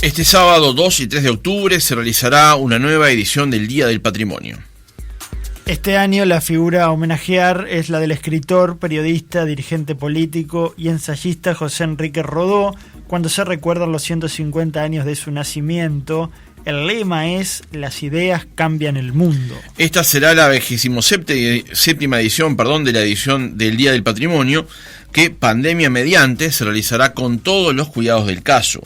Este sábado 2 y 3 de octubre se realizará una nueva edición del Día del Patrimonio. Este año la figura a homenajear es la del escritor, periodista, dirigente político y ensayista José Enrique Rodó, cuando se recuerdan los 150 años de su nacimiento. El lema es: las ideas cambian el mundo. Esta será la 27ª edición, de la edición del Día del Patrimonio, que, pandemia mediante, se realizará con todos los cuidados del caso.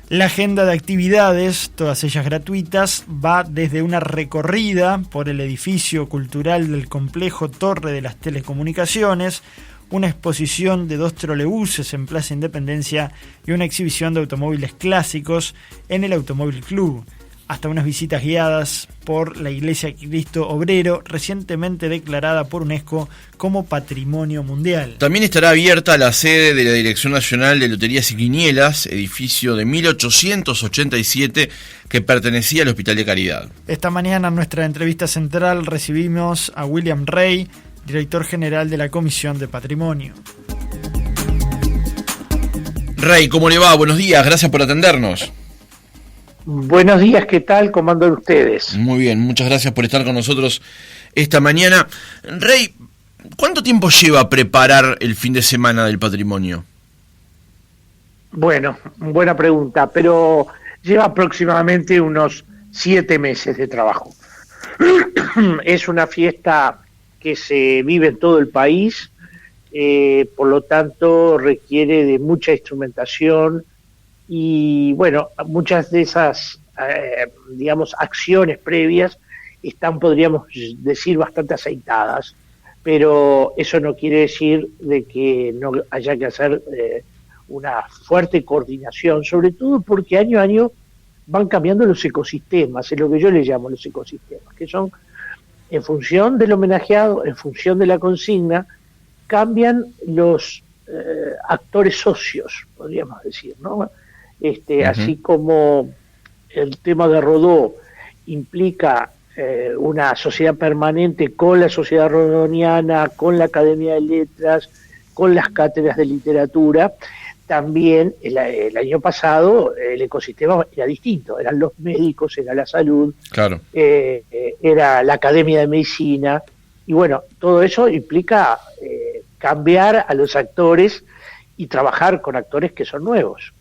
La agenda de actividades, todas ellas gratuitas, va desde una recorrida por el edificio cultural del complejo Torre de las Telecomunicaciones, una exposición de 2 trolebuses en Plaza Independencia y una exhibición de automóviles clásicos en el Automóvil Club, hasta unas visitas guiadas por la Iglesia Cristo Obrero, recientemente declarada por UNESCO como Patrimonio Mundial. También estará abierta la sede de la Dirección Nacional de Loterías y Quinielas, edificio de 1887 que pertenecía al Hospital de Caridad. Esta mañana en nuestra entrevista central recibimos a William Rey, director general de la Comisión de Patrimonio. Rey, ¿cómo le va? Buenos días, gracias por atendernos. Buenos días, ¿qué tal? ¿Cómo andan ustedes? Muy bien, muchas gracias por estar con nosotros esta mañana. Rey, ¿cuánto tiempo lleva preparar el fin de semana del patrimonio? Bueno, buena pregunta, pero lleva aproximadamente unos 7 meses de trabajo. Es una fiesta que se vive en todo el país, por lo tanto requiere de mucha instrumentación y bueno, muchas de esas, acciones previas están, podríamos decir, bastante aceitadas, pero eso no quiere decir de que no haya que hacer una fuerte coordinación, sobre todo porque año a año van cambiando los ecosistemas, es lo que yo le llamo los ecosistemas, que son en función del homenajeado, en función de la consigna, cambian los actores socios, podríamos decir, ¿no? Así como el tema de Rodó implica una sociedad permanente con la Sociedad Rodoniana, con la Academia de Letras, con las cátedras de literatura, también el año pasado el ecosistema era distinto, eran los médicos, era la salud, claro. Era la Academia de Medicina, y bueno, todo eso implica cambiar a los actores y trabajar con actores que son nuevos.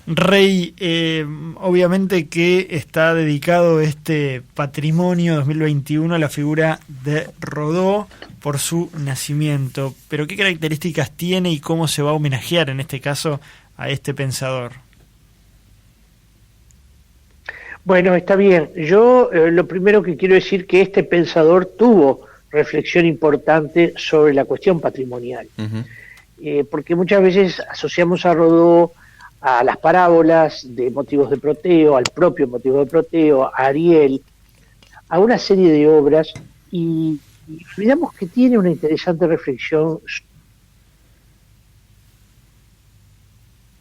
Rey, obviamente que está dedicado este patrimonio 2021 a la figura de Rodó por su nacimiento, pero ¿qué características tiene y cómo se va a homenajear en este caso a este pensador? Bueno, está bien. Yo lo primero que quiero decir que este pensador tuvo reflexión importante sobre la cuestión patrimonial, porque muchas veces asociamos a Rodó a las parábolas de Motivos de Proteo, al propio Motivo de Proteo, a Ariel, a una serie de obras, y olvidamos que tiene una interesante reflexión.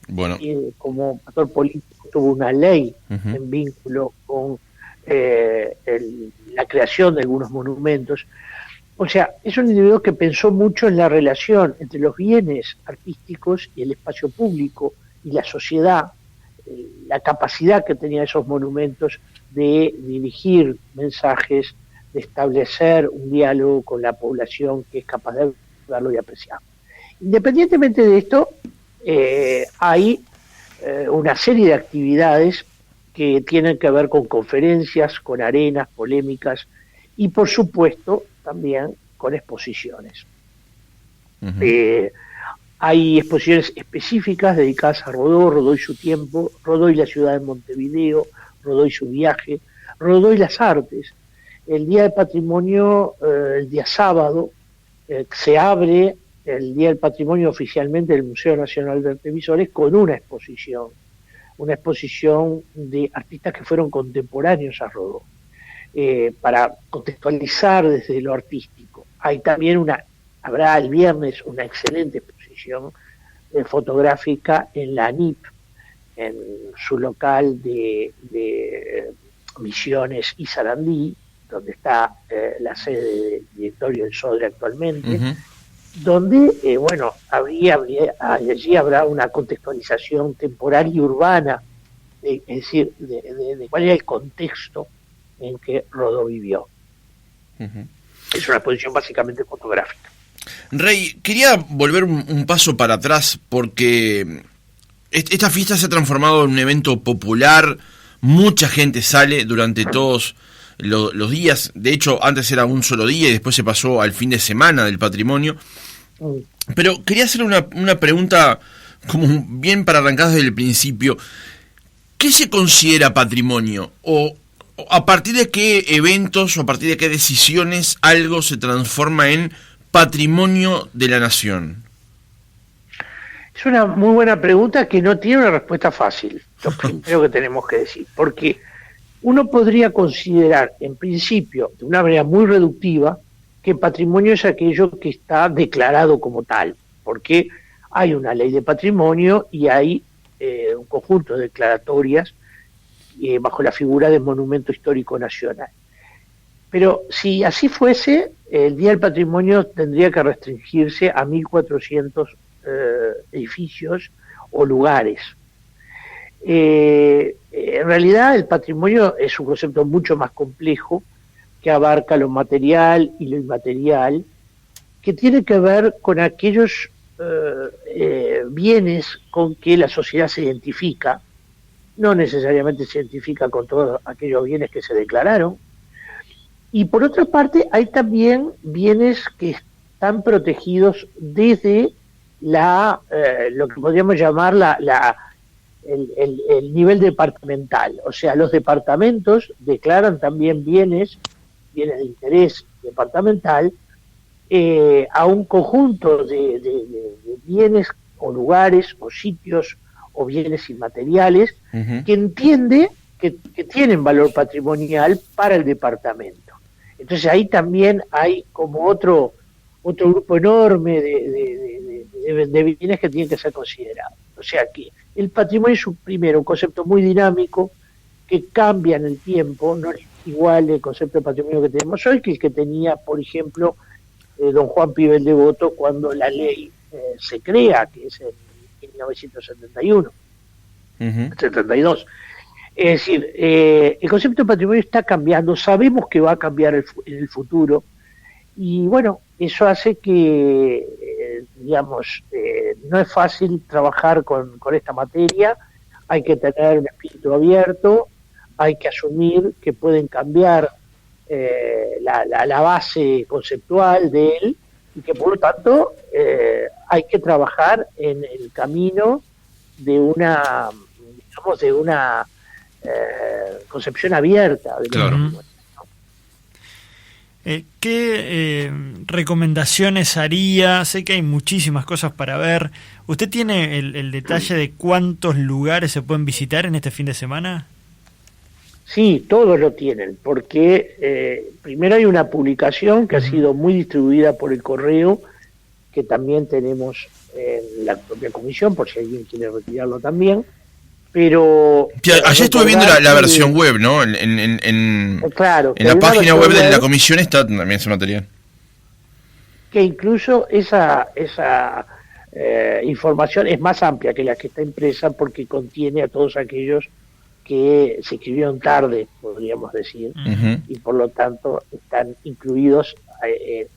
Bueno, como actor político tuvo una ley en vínculo con la creación de algunos monumentos. O sea, es un individuo que pensó mucho en la relación entre los bienes artísticos y el espacio público y la sociedad, la capacidad que tenían esos monumentos de dirigir mensajes, de establecer un diálogo con la población que es capaz de verlo y apreciarlo. Independientemente de esto, hay una serie de actividades que tienen que ver con conferencias, con arenas, polémicas y, por supuesto, también con exposiciones. Hay exposiciones específicas dedicadas a Rodó, Rodó y su tiempo, Rodó y la ciudad de Montevideo, Rodó y su viaje, Rodó y las artes. El Día del Patrimonio, el día sábado, se abre el Día del Patrimonio oficialmente del Museo Nacional de Artevisores con una exposición de artistas que fueron contemporáneos a Rodó, para contextualizar desde lo artístico. Hay también habrá el viernes una excelente exposición fotográfica en la ANIP, en su local de Misiones y Sarandí, donde está la sede del directorio del SODRE actualmente, donde, bueno, allí habrá una contextualización temporal y urbana, es decir, de cuál era el contexto en que Rodó vivió. Uh-huh. Es una exposición básicamente fotográfica. Rey, quería volver un paso para atrás porque esta fiesta se ha transformado en un evento popular, mucha gente sale durante todos los días, de hecho antes era un solo día y después se pasó al fin de semana del patrimonio, pero quería hacer una pregunta como bien para arrancar desde el principio. ¿Qué se considera patrimonio? ¿O a partir de qué eventos o a partir de qué decisiones algo se transforma en patrimonio de la nación? Es una muy buena pregunta que no tiene una respuesta fácil, lo primero que tenemos que decir, porque uno podría considerar, en principio, de una manera muy reductiva, que patrimonio es aquello que está declarado como tal, porque hay una ley de patrimonio y hay un conjunto de declaratorias bajo la figura de monumento histórico nacional. Pero si así fuese, el Día del Patrimonio tendría que restringirse a 1.400 edificios o lugares. En realidad el patrimonio es un concepto mucho más complejo que abarca lo material y lo inmaterial, que tiene que ver con aquellos bienes con que la sociedad se identifica, no necesariamente se identifica con todos aquellos bienes que se declararon, y por otra parte hay también bienes que están protegidos desde lo que podríamos llamar el nivel departamental, o sea, los departamentos declaran también bienes de interés departamental a un conjunto de bienes o lugares o sitios o bienes inmateriales uh-huh. que entiende que tienen valor patrimonial para el departamento. Entonces ahí también hay como otro grupo enorme de bienes que tienen que ser considerados. O sea que el patrimonio es primero un concepto muy dinámico que cambia en el tiempo, no es igual el concepto de patrimonio que tenemos hoy que el que tenía, por ejemplo, don Juan Pibel Devoto cuando la ley se crea, que es en 1971, uh-huh. 72. Es decir, el concepto de patrimonio está cambiando, sabemos que va a cambiar en el futuro, y bueno, eso hace que, no es fácil trabajar con esta materia, hay que tener un espíritu abierto, hay que asumir que pueden cambiar la base conceptual de él, y que por lo tanto hay que trabajar en el camino de una concepción abierta de claro. ¿Qué recomendaciones haría? Sé que hay muchísimas cosas para ver. ¿Usted tiene el detalle de cuántos lugares se pueden visitar en este fin de semana? Sí, todos lo tienen, porque primero hay una publicación que ha sido muy distribuida por el correo, que también tenemos en la propia comisión, por si alguien quiere retirarlo también. Pero ayer estuve viendo la versión web, ¿no? Claro, en la página web de la comisión está también ese material. Que incluso esa información es más amplia que la que está impresa, porque contiene a todos aquellos que se escribieron tarde, podríamos decir, uh-huh. y por lo tanto están incluidos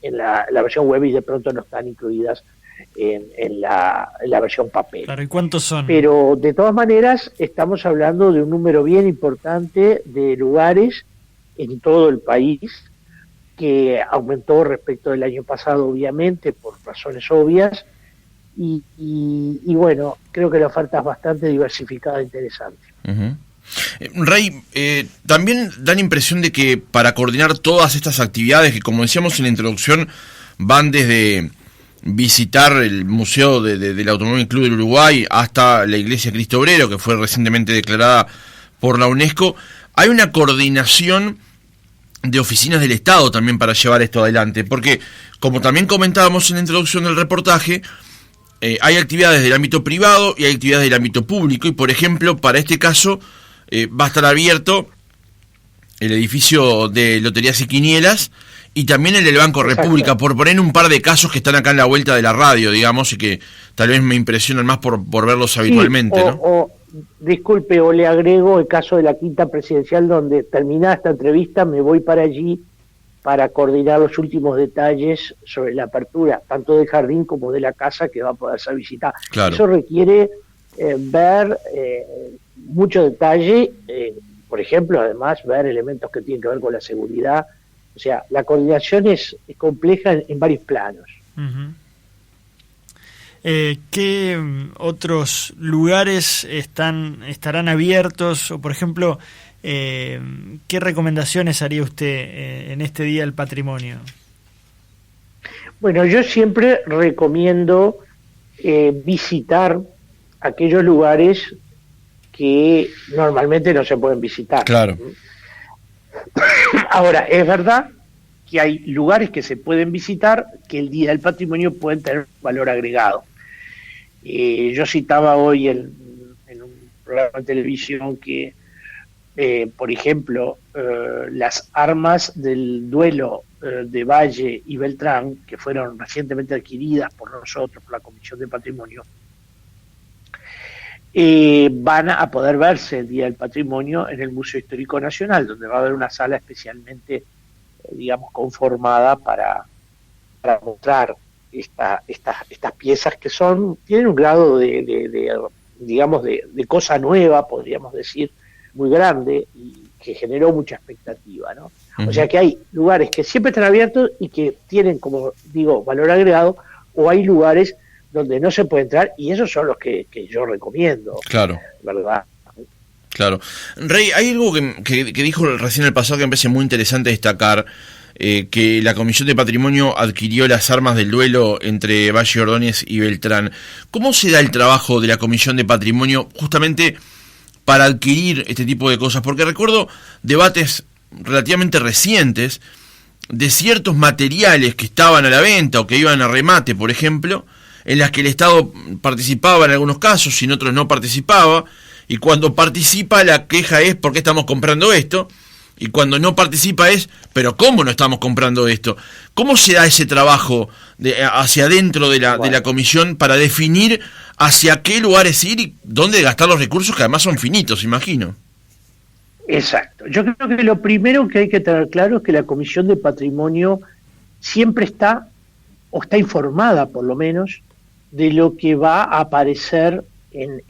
en la versión web y de pronto no están incluidas en la versión papel. Claro, ¿y cuántos son? Pero de todas maneras estamos hablando de un número bien importante de lugares en todo el país, que aumentó respecto del año pasado, obviamente, por razones obvias, y bueno, creo que la oferta es bastante diversificada e interesante. Uh-huh. Rey, también da la impresión de que para coordinar todas estas actividades, que como decíamos en la introducción, van desde visitar el Museo del Automóvil Club del Uruguay hasta la Iglesia Cristo Obrero, que fue recientemente declarada por la UNESCO, hay una coordinación de oficinas del Estado también para llevar esto adelante, porque como también comentábamos en la introducción del reportaje, hay actividades del ámbito privado y hay actividades del ámbito público, y por ejemplo, para este caso va a estar abierto el edificio de Loterías y Quinielas, y también el del Banco Exacto. República, por poner un par de casos que están acá en la vuelta de la radio, digamos, y que tal vez me impresionan más por verlos habitualmente, Sí, ¿no? Disculpe, o le agrego el caso de la Quinta Presidencial, donde terminada esta entrevista me voy para allí para coordinar los últimos detalles sobre la apertura, tanto del jardín como de la casa que va a poder ser visitada. Claro. Eso requiere ver mucho detalle, por ejemplo, además, ver elementos que tienen que ver con la seguridad. O sea, la coordinación es compleja en varios planos. Uh-huh. ¿Qué otros lugares estarán abiertos? O, por ejemplo, ¿qué recomendaciones haría usted en este Día del Patrimonio? Bueno, yo siempre recomiendo visitar aquellos lugares que normalmente no se pueden visitar. Claro. Ahora, es verdad que hay lugares que se pueden visitar que el Día del Patrimonio pueden tener valor agregado. Yo citaba hoy en un programa de televisión que, por ejemplo, las armas del duelo de Valle y Beltrán, que fueron recientemente adquiridas por nosotros, por la Comisión de Patrimonio, van a poder verse el Día del Patrimonio en el Museo Histórico Nacional, donde va a haber una sala especialmente, digamos, conformada para mostrar estas piezas que tienen un grado digamos, de cosa nueva, podríamos decir, muy grande, y que generó mucha expectativa, ¿no? Uh-huh. O sea que hay lugares que siempre están abiertos y que tienen, como digo, valor agregado, o hay lugares donde no se puede entrar, y esos son los que yo recomiendo. Claro. ¿Verdad? Claro. Rey, hay algo que dijo recién el pasado que me parece muy interesante destacar, que la Comisión de Patrimonio adquirió las armas del duelo entre Valle Ordóñez y Beltrán. ¿Cómo se da el trabajo de la Comisión de Patrimonio justamente para adquirir este tipo de cosas? Porque recuerdo debates relativamente recientes de ciertos materiales que estaban a la venta o que iban a remate, por ejemplo, en las que el Estado participaba en algunos casos y en otros no participaba, y cuando participa la queja es ¿por qué estamos comprando esto? Y cuando no participa es ¿pero cómo no estamos comprando esto? ¿Cómo se da ese trabajo hacia adentro de la comisión para definir hacia qué lugares ir y dónde gastar los recursos, que además son finitos, imagino? Exacto. Yo creo que lo primero que hay que tener claro es que la Comisión de Patrimonio siempre está, o está informada por lo menos, de lo que va a aparecer en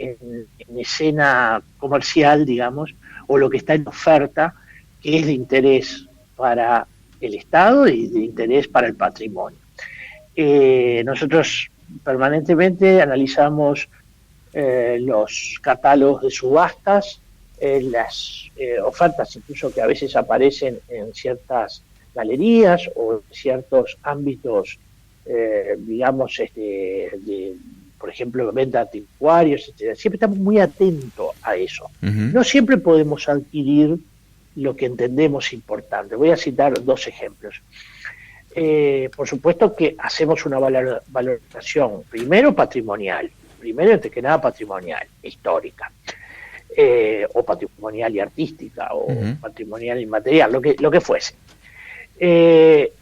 escena comercial, digamos, o lo que está en oferta, que es de interés para el Estado y de interés para el patrimonio. Nosotros permanentemente analizamos los catálogos de subastas, las ofertas incluso que a veces aparecen en ciertas galerías o en ciertos ámbitos, digamos, por ejemplo, venta de anticuarios, etc. Siempre estamos muy atentos a eso. Uh-huh. No siempre podemos adquirir lo que entendemos importante. Voy a citar dos ejemplos. Por supuesto que hacemos una valoración, primero patrimonial, primero antes que nada patrimonial, histórica, o patrimonial y artística, o uh-huh. patrimonial y material, lo que fuese.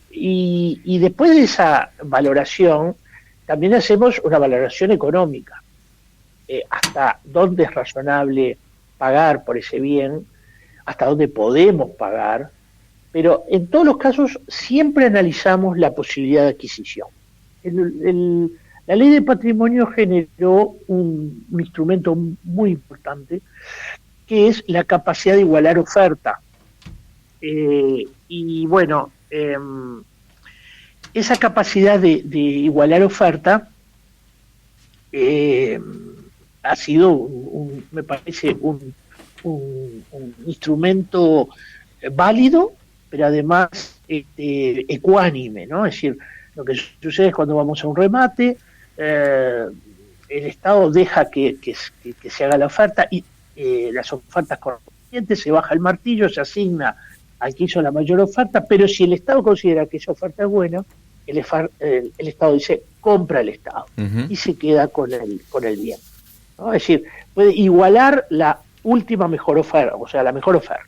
Y después de esa valoración, también hacemos una valoración económica. Hasta dónde es razonable pagar por ese bien, hasta dónde podemos pagar, pero en todos los casos siempre analizamos la posibilidad de adquisición. La ley de patrimonio generó un instrumento muy importante, que es la capacidad de igualar oferta. Y bueno, esa capacidad de igualar oferta ha sido, me parece, un instrumento válido, pero además ecuánime, ¿no? Es decir, lo que sucede es cuando vamos a un remate, el Estado deja que se haga la oferta y las ofertas correspondientes, se baja el martillo, se asigna al que hizo la mayor oferta, pero si el Estado considera que esa oferta es buena, el Estado dice, compra el Estado, uh-huh. y se queda con el bien, ¿no? Es decir, puede igualar la última mejor oferta, o sea, la mejor oferta.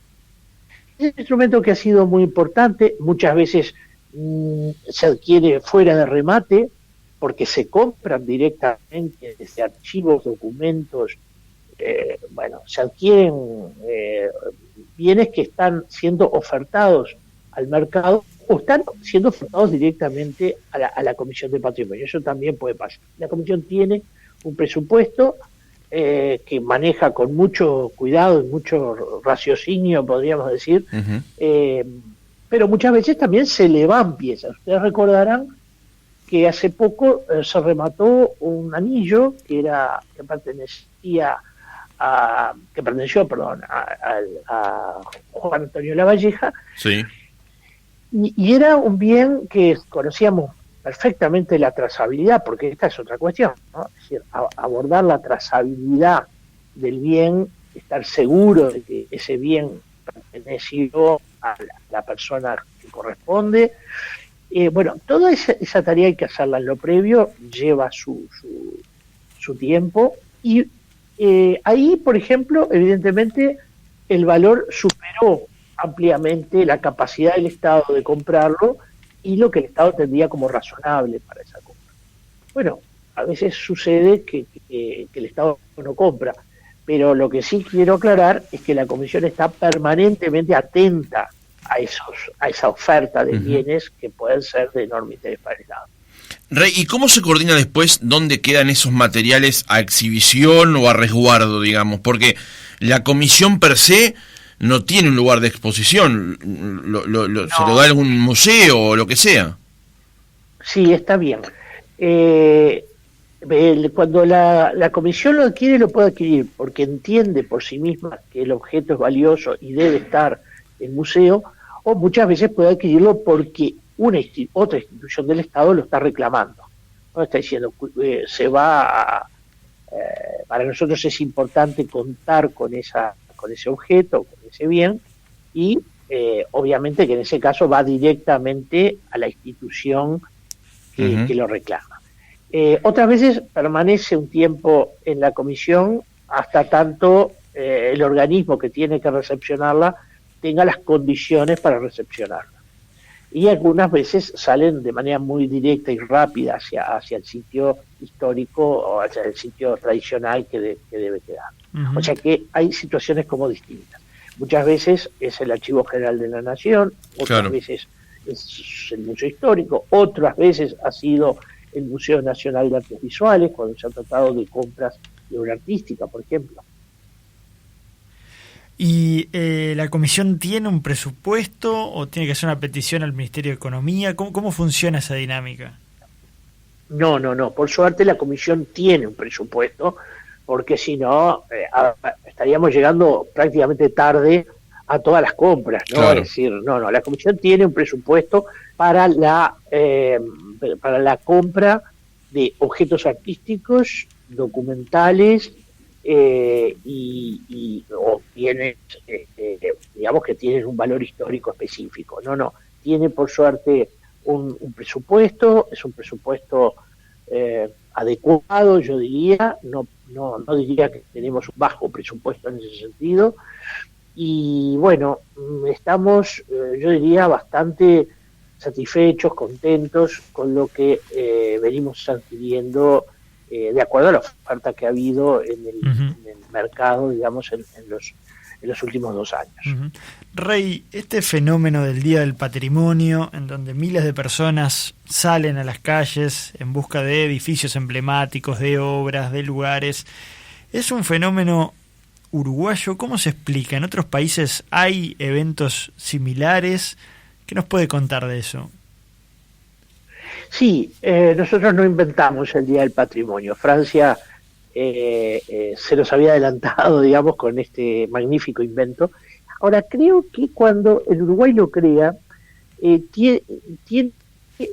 Es un instrumento que ha sido muy importante, muchas veces se adquiere fuera de remate, porque se compran directamente desde archivos, documentos, se adquieren bienes que están siendo ofertados al mercado o están siendo ofertados directamente a la Comisión de Patrimonio. Eso también puede pasar. La Comisión tiene un presupuesto que maneja con mucho cuidado y mucho raciocinio, podríamos decir, pero muchas veces también se le van piezas. Ustedes recordarán que hace poco se remató un anillo que perteneció a Juan Antonio Lavalleja. Sí. Y era un bien que conocíamos perfectamente la trazabilidad, porque esta es otra cuestión, ¿no? Es decir, abordar la trazabilidad del bien, estar seguro de que ese bien perteneció a la persona que corresponde. Toda esa tarea hay que hacerla en lo previo, lleva su tiempo, y ahí, por ejemplo, evidentemente el valor superó ampliamente la capacidad del Estado de comprarlo y lo que el Estado tendría como razonable para esa compra. Bueno, a veces sucede que el Estado no compra, pero lo que sí quiero aclarar es que la Comisión está permanentemente atenta a esa oferta de bienes que pueden ser de enorme interés para el Estado. Rey, ¿y cómo se coordina después dónde quedan esos materiales a exhibición o a resguardo, digamos? Porque la comisión per se no tiene un lugar de exposición, no. Se lo da a algún museo o lo que sea. Sí, está bien. Cuando la comisión lo adquiere, lo puede adquirir porque entiende por sí misma que el objeto es valioso y debe estar en museo, o muchas veces puede adquirirlo porque otra institución del Estado lo está reclamando. ¿No? Está diciendo, para nosotros es importante contar con ese objeto, con ese bien, y obviamente que en ese caso va directamente a la institución que lo reclama. Otras veces permanece un tiempo en la comisión hasta tanto el organismo que tiene que recepcionarla tenga las condiciones para recepcionarla. Y algunas veces salen de manera muy directa y rápida hacia el sitio histórico o hacia el sitio tradicional que debe quedar. O sea que hay situaciones como distintas. Muchas veces es el Archivo General de la Nación, otras veces es el Museo Histórico, otras veces ha sido el Museo Nacional de Artes Visuales, cuando se ha tratado de compras de obra artística, por ejemplo. ¿Y la comisión tiene un presupuesto o tiene que hacer una petición al Ministerio de Economía? ¿Cómo funciona esa dinámica? No. Por suerte la comisión tiene un presupuesto, porque si no, estaríamos llegando prácticamente tarde a todas las compras, ¿no? Claro. Es decir, no, la comisión tiene un presupuesto para la compra de objetos artísticos, documentales, o bienes, digamos que tienen un valor histórico específico. No, tiene por suerte un presupuesto, es un presupuesto adecuado, yo diría, no diría que tenemos un bajo presupuesto en ese sentido, y bueno, estamos, yo diría, bastante satisfechos, contentos con lo que venimos adquiriendo de acuerdo a la oferta que ha habido en el mercado, digamos, en los últimos 2 años. Rey, este fenómeno del Día del Patrimonio, en donde miles de personas salen a las calles en busca de edificios emblemáticos, de obras, de lugares, es un fenómeno uruguayo. ¿Cómo se explica? ¿En otros países hay eventos similares? ¿Qué nos puede contar de eso? Sí, nosotros no inventamos el Día del Patrimonio. Francia se nos había adelantado, digamos, con este magnífico invento. Ahora, creo que cuando el Uruguay lo crea, tiene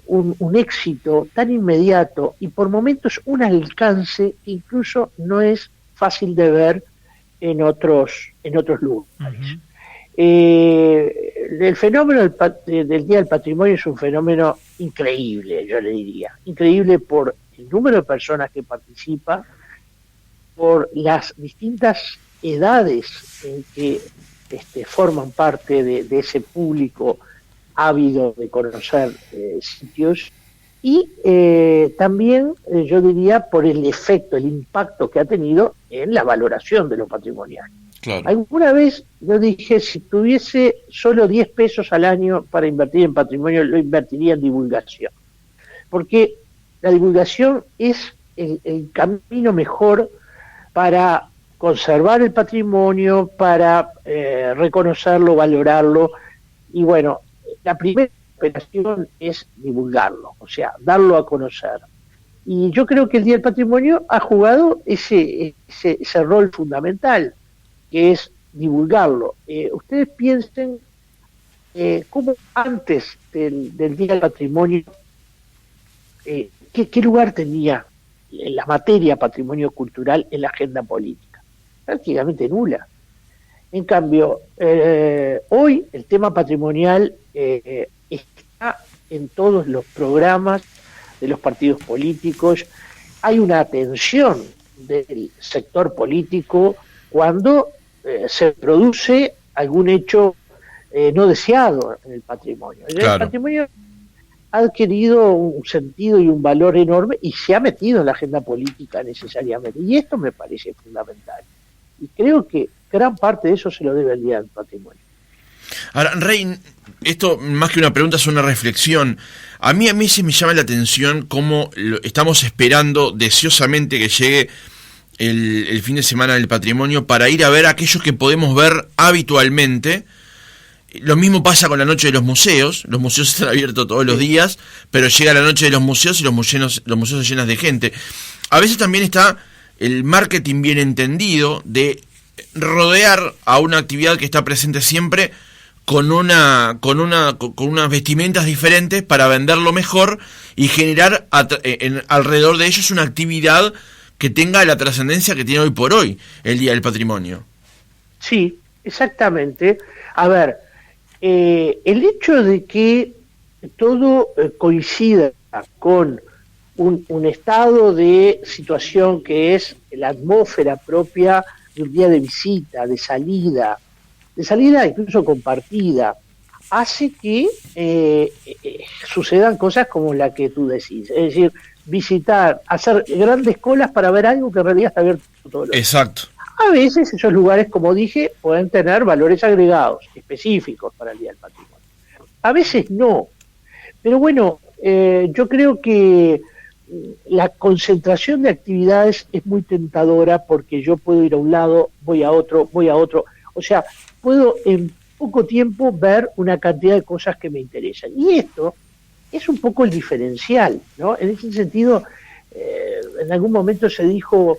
un éxito tan inmediato y por momentos un alcance que incluso no es fácil de ver en otros lugares. El fenómeno del Día del Patrimonio es un fenómeno increíble, yo le diría. Increíble por el número de personas que participa, por las distintas edades en que forman parte de ese público ávido de conocer sitios, y también yo diría por el efecto, el impacto que ha tenido en la valoración de lo patrimonial. Claro. Alguna vez yo dije, si tuviese solo 10 pesos al año para invertir en patrimonio, lo invertiría en divulgación, porque la divulgación es el camino mejor para conservar el patrimonio, para reconocerlo, valorarlo, y bueno, la primera operación es divulgarlo, o sea, darlo a conocer. Y yo creo que el Día del Patrimonio ha jugado ese rol fundamental, que es divulgarlo. Ustedes piensen cómo antes del Día del Patrimonio, ¿qué lugar tenía en la materia patrimonio cultural en la agenda política? Prácticamente nula. En cambio, hoy el tema patrimonial está en todos los programas de los partidos políticos. Hay una atención del sector político cuando se produce algún hecho no deseado en el patrimonio. Claro. El patrimonio ha adquirido un sentido y un valor enorme y se ha metido en la agenda política necesariamente. Y esto me parece fundamental. Y creo que gran parte de eso se lo debe al Día del Patrimonio. Ahora, Rey, esto más que una pregunta es una reflexión. A mí sí me llama la atención cómo estamos esperando deseosamente que llegue el fin de semana del patrimonio para ir a ver aquellos que podemos ver habitualmente. Lo mismo pasa con la noche de los museos están abiertos todos los días, pero llega la noche de los museos y los museos se llenan de gente. A veces también está el marketing bien entendido de rodear a una actividad que está presente siempre con unas vestimentas diferentes para venderlo mejor y generar alrededor de ellos una actividad que tenga la trascendencia que tiene hoy por hoy el Día del Patrimonio. Sí, exactamente. A ver, el hecho de que todo coincida con un estado de situación que es la atmósfera propia de un día de visita, de salida incluso compartida, hace que sucedan cosas como la que tú decís. Es decir, visitar, hacer grandes colas para ver algo que en realidad está abierto todos los días. Exacto. A veces esos lugares, como dije, pueden tener valores agregados, específicos para el Día del Patrimonio. A veces no. Pero bueno, yo creo que la concentración de actividades es muy tentadora porque yo puedo ir a un lado, voy a otro. O sea, puedo en poco tiempo ver una cantidad de cosas que me interesan. Y esto es un poco el diferencial, ¿no? En ese sentido, en algún momento se dijo,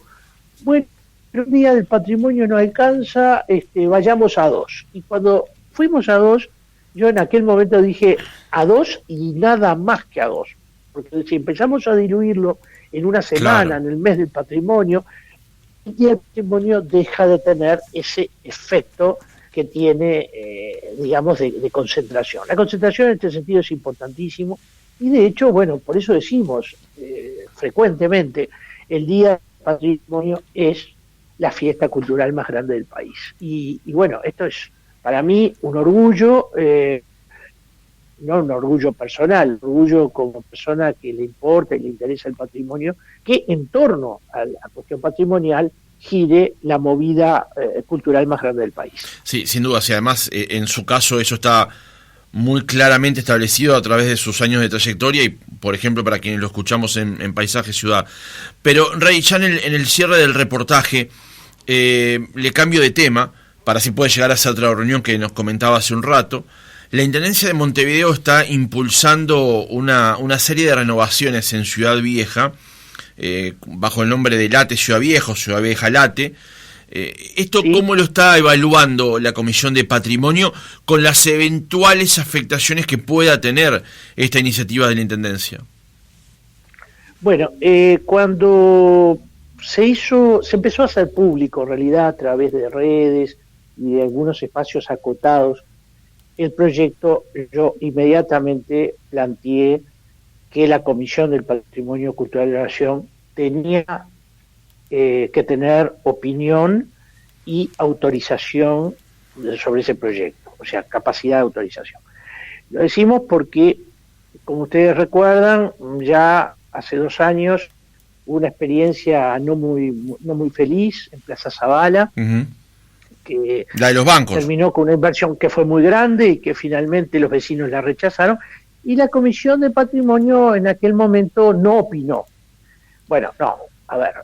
bueno, pero un Día del Patrimonio no alcanza, vayamos a 2. Y cuando fuimos a 2, yo en aquel momento dije a 2 y nada más que a 2. Porque si empezamos a diluirlo en una semana, claro, en el mes del patrimonio, el Día del Patrimonio deja de tener ese efecto que tiene, digamos, de concentración. La concentración en este sentido es importantísimo y de hecho, bueno, por eso decimos frecuentemente, el Día del Patrimonio es la fiesta cultural más grande del país. Y bueno, esto es para mí un orgullo, no un orgullo personal, un orgullo como persona que le importa y le interesa el patrimonio, que en torno a la cuestión patrimonial gire la movida cultural más grande del país. Sí, sin duda, y además en su caso eso está muy claramente establecido a través de sus años de trayectoria y, por ejemplo, para quienes lo escuchamos en Paisaje Ciudad. Pero, Rey, ya en el cierre del reportaje, le cambio de tema, para así poder llegar a esa otra reunión que nos comentaba hace un rato. La Intendencia de Montevideo está impulsando una serie de renovaciones en Ciudad Vieja, bajo el nombre de Late Ciudad Vieja, Ciudad Vieja Late. ¿Esto sí, cómo lo está evaluando la Comisión de Patrimonio con las eventuales afectaciones que pueda tener esta iniciativa de la Intendencia? Bueno, cuando se empezó a hacer público en realidad a través de redes y de algunos espacios acotados el proyecto, yo inmediatamente planteé que la Comisión del Patrimonio Cultural de la Nación tenía que tener opinión y autorización sobre ese proyecto, o sea, capacidad de autorización. Lo decimos porque, como ustedes recuerdan, ya hace 2 años hubo una experiencia no muy feliz en Plaza Zavala, que la de los bancos. terminó con una inversión que fue muy grande y que finalmente los vecinos la rechazaron, y la Comisión de Patrimonio en aquel momento no opinó. Bueno, no, a ver,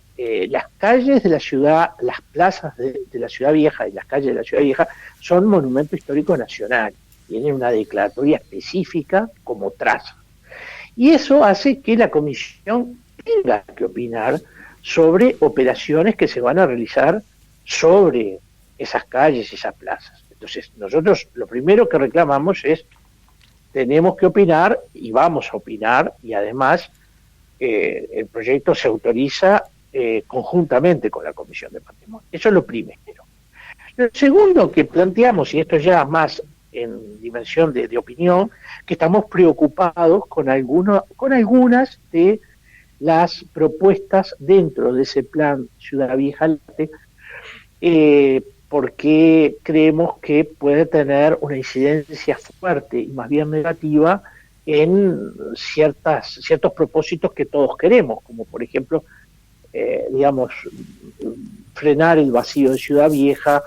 las calles de la ciudad, las plazas de la Ciudad Vieja y las calles de la Ciudad Vieja son monumento histórico nacional, tienen una declaratoria específica como traza. Y eso hace que la Comisión tenga que opinar sobre operaciones que se van a realizar sobre esas calles y esas plazas. Entonces, nosotros lo primero que reclamamos es, tenemos que opinar y vamos a opinar, y además el proyecto se autoriza conjuntamente con la Comisión de Patrimonio. Eso es lo primero. Lo segundo que planteamos, y esto ya más en dimensión de opinión, que estamos preocupados con algunas de las propuestas dentro de ese plan Ciudad Vieja, porque creemos que puede tener una incidencia fuerte y más bien negativa en ciertos propósitos que todos queremos, como por ejemplo, frenar el vacío de Ciudad Vieja,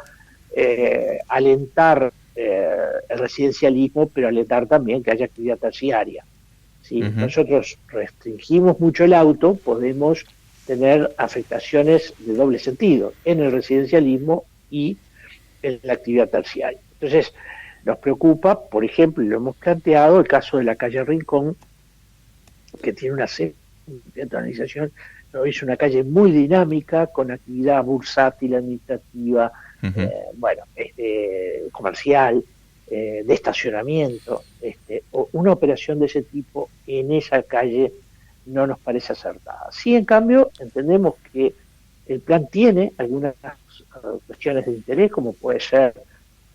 alentar el residencialismo, pero alentar también que haya actividad terciaria. Si nosotros restringimos mucho el auto, podemos tener afectaciones de doble sentido en el residencialismo y en la actividad terciaria. Entonces, nos preocupa, por ejemplo, y lo hemos planteado, el caso de la calle Rincón, que tiene una centralización, es una calle muy dinámica, con actividad bursátil, administrativa, comercial, de estacionamiento. Una operación de ese tipo en esa calle no nos parece acertada. Sí, en cambio, entendemos que el plan tiene algunas cuestiones de interés, como puede ser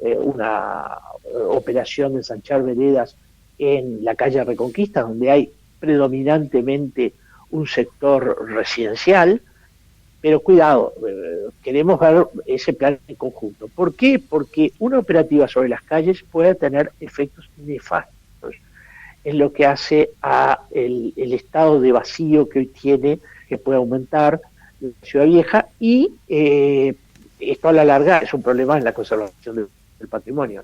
una operación de ensanchar veredas en la calle Reconquista, donde hay predominantemente un sector residencial, pero cuidado, queremos ver ese plan en conjunto. ¿Por qué? Porque una operativa sobre las calles puede tener efectos nefastos en lo que hace a el estado de vacío que hoy tiene, que puede aumentar la Ciudad Vieja, y esto a la larga es un problema en la conservación del patrimonio.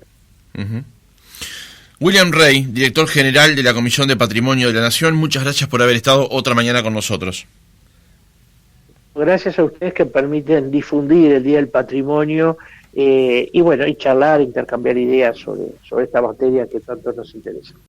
William Rey, director general de la Comisión de Patrimonio de la Nación, muchas gracias por haber estado otra mañana con nosotros. Gracias a ustedes que permiten difundir el Día del Patrimonio y charlar, intercambiar ideas sobre esta materia que tanto nos interesa.